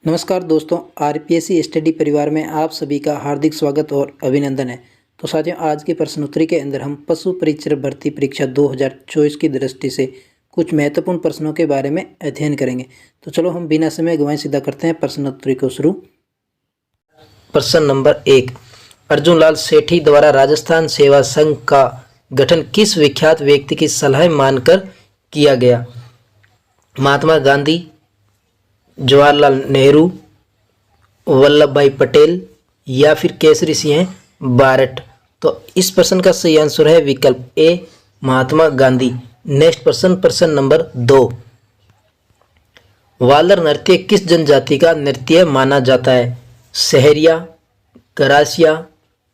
नमस्कार दोस्तों, RPSC study परिवार में आप सभी का हार्दिक स्वागत और अभिनंदन है। तो साथियों, आज की प्रश्नोत्तरी के अंदर हम पशु परीक्षक भर्ती परीक्षा 2024 की दृष्टि से कुछ महत्वपूर्ण प्रश्नों के बारे में अध्ययन करेंगे। तो चलो हम बिना समय गंवाए सीधा करते हैं प्रश्नोत्तरी को शुरू। प्रश्न नंबर 1, अर्जुन लाल सेठी द्वारा राजस्थान सेवा संघ का गठन किस विख्यात व्यक्ति की सलाह मानकर किया गया? महात्मा गांधी, जवाहरलाल नेहरू, वल्लभ भाई पटेल या फिर केसरी सिंह बारट। तो इस प्रश्न का सही आंसर है विकल्प ए, महात्मा गांधी। नेक्स्ट प्रश्न नंबर 2, वालर नृत्य किस जनजाति का नृत्य माना जाता है? सहरिया, गरासिया,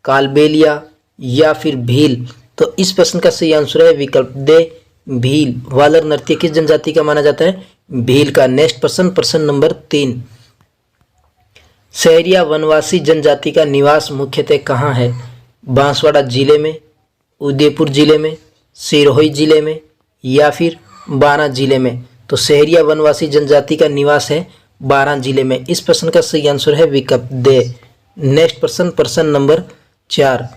कालबेलिया या फिर भील। तो इस प्रश्न का सही आंसर है विकल्प दे, भील। वालर नृत्य किस जनजाति का माना जाता है? भील का। नेक्स्ट प्रश्न नंबर 3, सहरिया वनवासी जनजाति का निवास मुख्यतः कहाँ है? बांसवाड़ा जिले में, उदयपुर जिले में, सिरोही जिले में या फिर बारां जिले में। तो सहरिया वनवासी जनजाति का निवास है बारां जिले में। इस प्रश्न का सही आंसर है विकल्प दे। नेक्स्ट प्रश्न नंबर 4,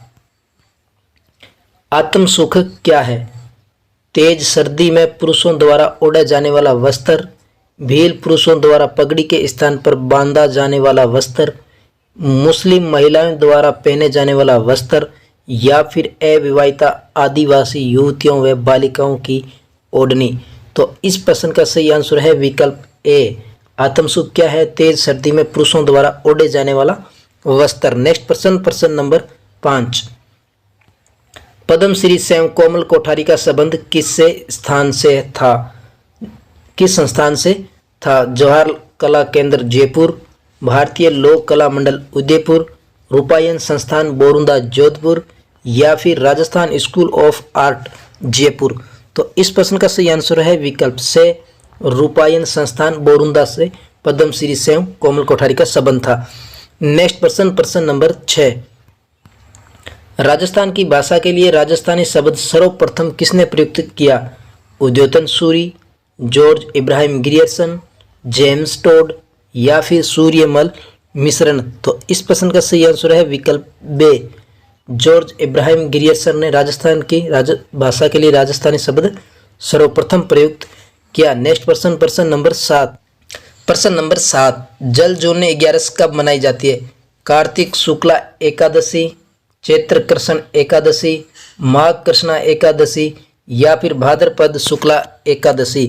आत्म सुख क्या है? तेज सर्दी में पुरुषों द्वारा ओढ़ा जाने वाला वस्त्र, भील पुरुषों द्वारा पगड़ी के स्थान पर बांधा जाने वाला वस्त्र, मुस्लिम महिलाओं द्वारा पहने जाने वाला वस्त्र या फिर अविवाहिता आदिवासी युवतियों व बालिकाओं की ओढ़नी। तो इस प्रश्न का सही आंसर है विकल्प ए, आत्मसुख क्या है? तेज सर्दी में पुरुषों द्वारा ओढ़े जाने वाला वस्त्र। नेक्स्ट प्रश्न नंबर 5, पद्मश्री स्वयं कोमल कोठारी का संबंध किस संस्थान से था? जवाहर कला केंद्र जयपुर, भारतीय लोक कला मंडल उदयपुर, रूपायन संस्थान बोरुंदा जोधपुर या फिर Rajasthan school of art Jaipur. तो इस प्रश्न का सही आंसर है विकल्प से, रूपायन संस्थान बोरुंदा से पद्मश्री स्वयं कोमल कोठारी का संबंध था। नेक्स्ट प्रश्न नंबर 6, राजस्थान की भाषा के लिए राजस्थानी शब्द सर्वप्रथम किसने प्रयुक्त किया? Udyotan Suri, George Ibrahim Grierson, James Tod या फिर सूर्यमल मिश्रण। तो इस प्रश्न का सही आंसर है विकल्प बे, जॉर्ज इब्राहिम ग्रियर्सन ने राजस्थान की भाषा के लिए राजस्थानी शब्द सर्वप्रथम प्रयुक्त किया। नेक्स्ट प्रश्न नंबर 7, जल जोड़ने 11 कब मनाई जाती है? कार्तिक शुक्ला एकादशी, चैत्र कृष्ण एकादशी, माघ कृष्णा एकादशी या फिर भाद्रपद शुक्ला एकादशी।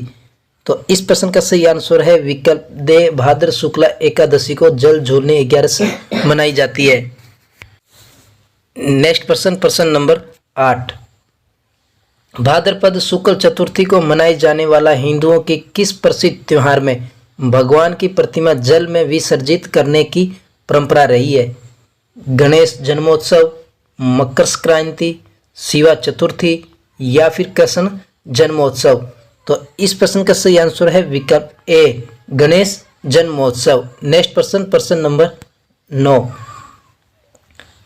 तो इस प्रश्न का सही आंसर है विकल्प दे, भाद्र शुक्ला एकादशी को जल झूलने 11 मनाई जाती है। नेक्स्ट प्रश्न नंबर 8, भाद्रपद शुक्ल चतुर्थी को मनाई जाने वाला हिंदुओं के किस प्रसिद्ध त्योहार में भगवान की प्रतिमा जल में विसर्जित करने की परंपरा रही है? गणेश जन्मोत्सव, मकर संक्रांति, शिवा चतुर्थी या फिर कृष्ण जन्मोत्सव। तो इस प्रश्न का सही आंसर है विकल्प ए, गणेश जन्मोत्सव। नेक्स्ट प्रश्न नंबर 9,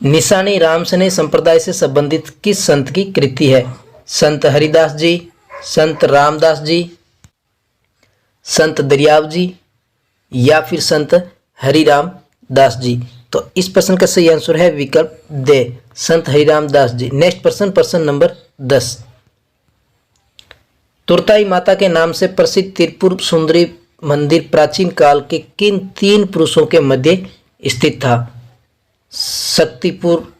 निशानी रामसने संप्रदाय से संबंधित किस संत की कृति है? संत हरिदास जी, संत रामदास जी, संत दरियाव जी या फिर संत हरिराम दास जी। तो इस प्रश्न का सही आंसर है विकल्प दे, संत हरिराम दास जी। नेक्स्ट प्रश्न नंबर 10, तुरताई माता के नाम से प्रसिद्ध त्रिपुर सुंदरी मंदिर प्राचीन काल के किन 3 पुरुषों के मध्य स्थित था? Shaktipur,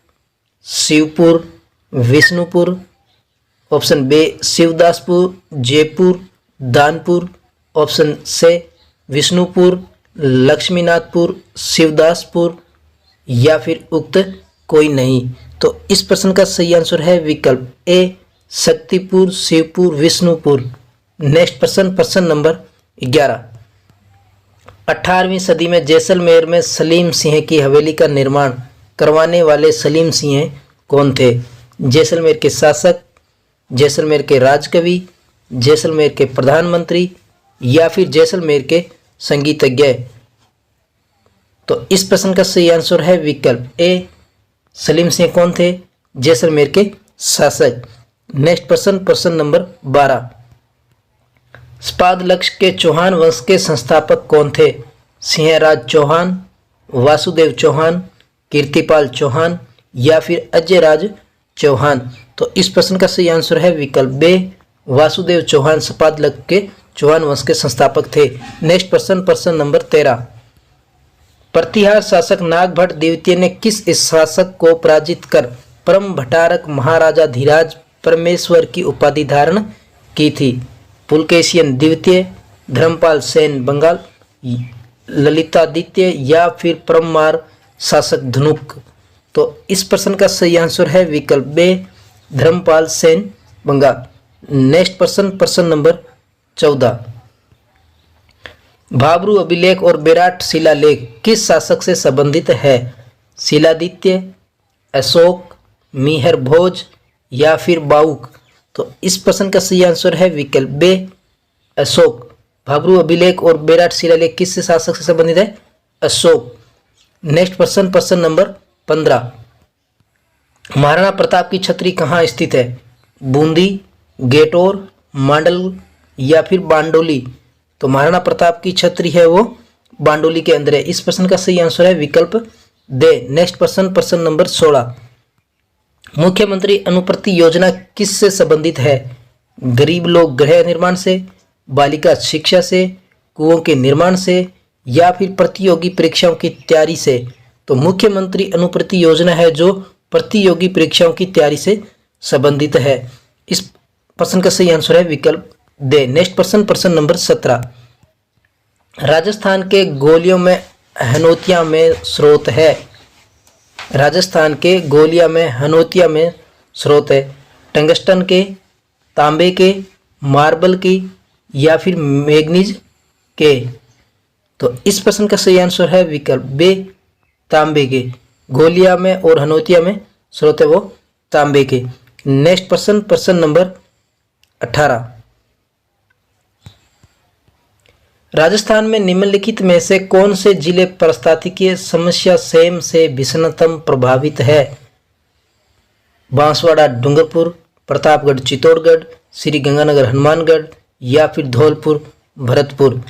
Shivpur, Vishnupur. Option B Shivdaspur, Jaipur, Danapur. Option C Vishnupur, लक्ष्मीनाथपुर, Shivdaspur या फिर उक्त कोई नहीं। तो इस प्रश्न का सही आंसर है विकल्प ए, शक्तिपुर, शिवपुर, विष्णुपुर। नेक्स्ट प्रश्न नंबर 11, 18वीं सदी में जैसलमेर में सलीम सिंह की हवेली का निर्माण करवाने वाले सलीम सिंह कौन थे? जैसलमेर के शासक, जैसलमेर के राजकवि, जैसलमेर के प्रधानमंत्री या फिर जैसलमेर के संगीतज्ञ। तो इस प्रश्न का सही आंसर है विकल्प ए, सलीम सिंह कौन थे? जैसलमेर के शासक। नेक्स्ट प्रश्न नंबर 12, स्पाद लक्ष्य के चौहान वंश के संस्थापक कौन थे? सिंहराज चौहान, वासुदेव चौहान, कीर्तिपाल चौहान या फिर अजयराज चौहान। तो इस प्रश्न का सही आंसर है विकल्प बे, वासुदेव चौहान सपादलक के चौहान वंश के संस्थापक थे। नेक्स्ट प्रश्न नंबर 13। प्रतिहार शासक नागभट्ट द्वितीय ने किस शासक को पराजित कर परम भट्टारक महाराजा धीराज परमेश्वर की उपाधि धारण की थी? पुलकेशियन द्वितीय, धर्मपाल सेन बंगाल, ललितादित्य या फिर परमार शासक धनुक। तो इस प्रश्न का सही आंसर है विकल्प बे, धर्मपाल सेन बंगाल। नेक्स्ट प्रश्न नंबर 14। भाब्रू अभिलेख और बेराट शिलालेख किस शासक से संबंधित है? शिलादित्य, अशोक, मिहिर भोज या फिर बाउक। तो इस प्रश्न का सही आंसर है विकल्प बे, अशोक। भाब्रू अभिलेख और बेराट शिलालेख किस शासक से संबंधित है? अशोक। नेक्स्ट प्रश्न नंबर 15। महाराणा प्रताप की छतरी कहाँ स्थित है? बूंदी, गेटोर, मांडल या फिर बांडोली। तो महाराणा प्रताप की छतरी है वो बांडोली के अंदर है। इस प्रश्न का सही आंसर है विकल्प दे। नेक्स्ट प्रश्न नंबर 16। मुख्यमंत्री अनुप्रति योजना किस से संबंधित है? गरीब लोग गृह निर्माण से, बालिका शिक्षा से, कुओं के निर्माण से या फिर प्रतियोगी परीक्षाओं की तैयारी से। तो मुख्यमंत्री अनुप्रति योजना है जो प्रतियोगी परीक्षाओं की तैयारी से संबंधित है। इस प्रश्न का सही आंसर है विकल्प दे। नेक्स्ट प्रश्न नंबर 17। राजस्थान के गोलियों में हनोतिया में स्रोत है। राजस्थान के गोलिया में हनोतिया में स्रोत है टंगस्टन के, तांबे के, मार्बल की या फिर मैग्नीज के। तो इस प्रश्न का सही आंसर है विकल्प बे, तांबे के। गोलिया में और हनोतिया में स्रोत है वो तांबे के। नेक्स्ट प्रश्न नंबर 18। राजस्थान में निम्नलिखित में से कौन से जिले पारिस्थितिकीय समस्या सेम से भीषणतम प्रभावित है? बांसवाड़ा डूंगरपुर, प्रतापगढ़ चित्तौड़गढ़, श्री गंगानगर हनुमानगढ़ या फिर धौलपुर भरतपुर।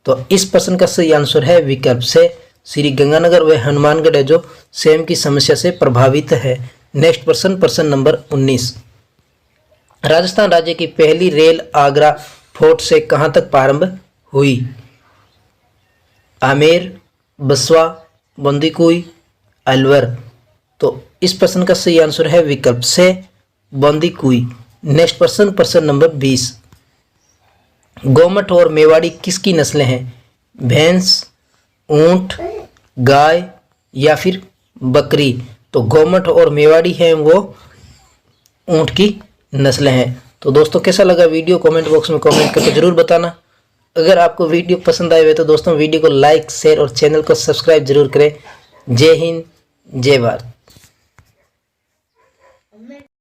तो इस प्रश्न का सही आंसर है विकल्प से, श्री गंगानगर व हनुमानगढ़ है जो सेम की समस्या से प्रभावित है। नेक्स्ट प्रश्न नंबर 19। राजस्थान राज्य की पहली रेल आगरा फोर्ट से कहां तक प्रारंभ हुई? आमेर, बसवा, बंदीकुई, अलवर। तो इस प्रश्न का सही आंसर है विकल्प से, बंदीकुई। नेक्स्ट प्रश्न नंबर 20। गोमट और मेवाड़ी किसकी नस्लें हैं? भैंस, ऊंट, गाय या फिर बकरी। तो गोमट और मेवाड़ी हैं वो ऊंट की नस्लें हैं। तो दोस्तों कैसा लगा वीडियो कमेंट बॉक्स में कमेंट करके जरूर बताना। अगर आपको वीडियो पसंद आए हुए तो दोस्तों वीडियो को लाइक, शेयर और चैनल को सब्सक्राइब जरूर करें। जय हिंद, जय भारत।